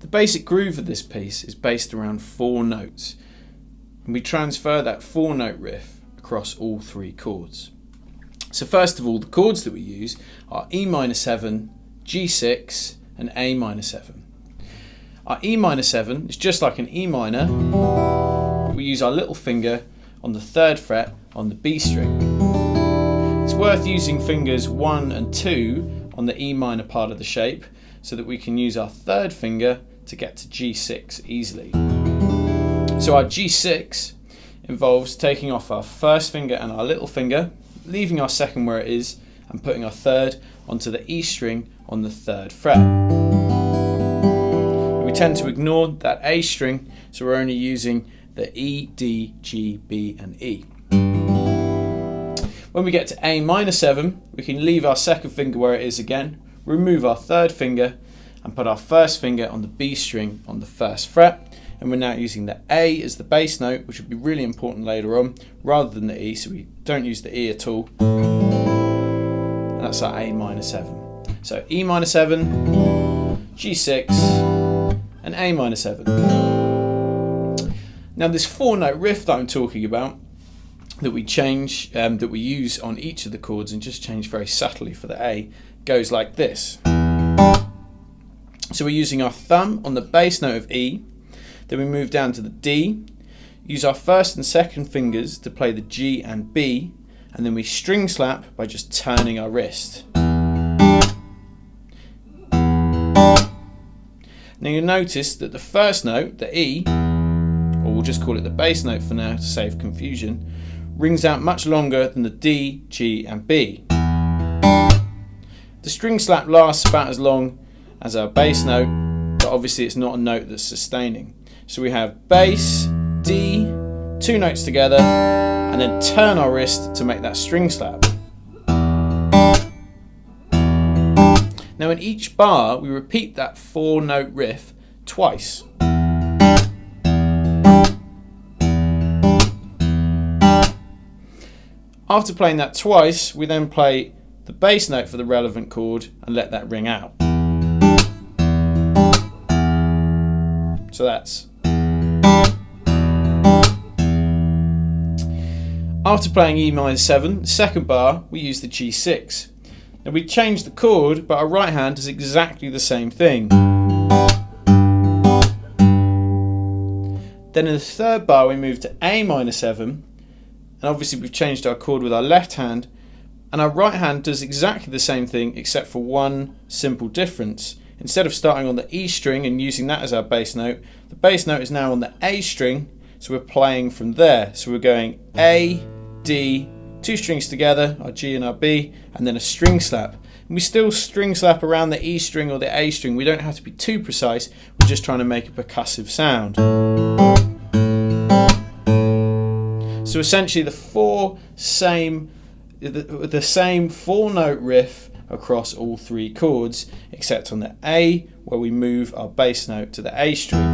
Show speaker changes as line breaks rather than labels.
The basic groove of this piece is based around 4 notes, and we transfer that 4-note riff across all 3 chords. So first of all, the chords that we use are E minor 7, G6 and A minor 7. Our E minor 7 is just like an E minor, but we use our little finger on the 3rd fret on the B string. It's worth using fingers 1 and 2 on the E minor part of the shape so that we can use our 3rd finger to get to G6 easily. So our G6 involves taking off our 1st finger and our little finger, leaving our 2nd where it is, and putting our 3rd onto the E string on the 3rd fret. We tend to ignore that A string, so we're only using the E, D, G, B and E. When we get to A minor 7, we can leave our 2nd finger where it is again, remove our 3rd finger and put our 1st finger on the B string on the 1st fret, and we're now using the A as the bass note, which will be really important later on, rather than the E, so we don't use the E at all. And that's our A minor 7. So E minor 7, G6 and A minor 7. Now this 4-note riff that I'm talking about, that we change, that we use on each of the chords and just change very subtly for the A, goes like this. So we're using our thumb on the bass note of E, then we move down to the D, use our 1st and 2nd fingers to play the G and B, and then we string slap by just turning our wrist. Now you'll notice that the 1st note, the E, or we'll just call it the bass note for now to save confusion, rings out much longer than the D, G and B. The string slap lasts about as long as our bass note, but obviously it's not a note that's sustaining. So we have bass, D, 2 notes together, and then turn our wrist to make that string slap. Now in each bar we repeat that 4-note riff twice. After playing that twice, we then play the bass note for the relevant chord and let that ring out. So that's. After playing E minor 7, the 2nd bar, we use the G6. Now we change the chord, but our right hand does exactly the same thing. Then in the 3rd bar we move to A minor 7, and obviously we've changed our chord with our left hand, and our right hand does exactly the same thing except for one simple difference. Instead of starting on the E string and using that as our bass note, the bass note is now on the A string, so we're playing from there. So we're going A, D, 2 strings together, our G and our B, and then a string slap. And we still string slap around the E string or the A string. We don't have to be too precise, we're just trying to make a percussive sound. So essentially the same 4-note riff across all 3 chords, except on the A where we move our bass note to the A string.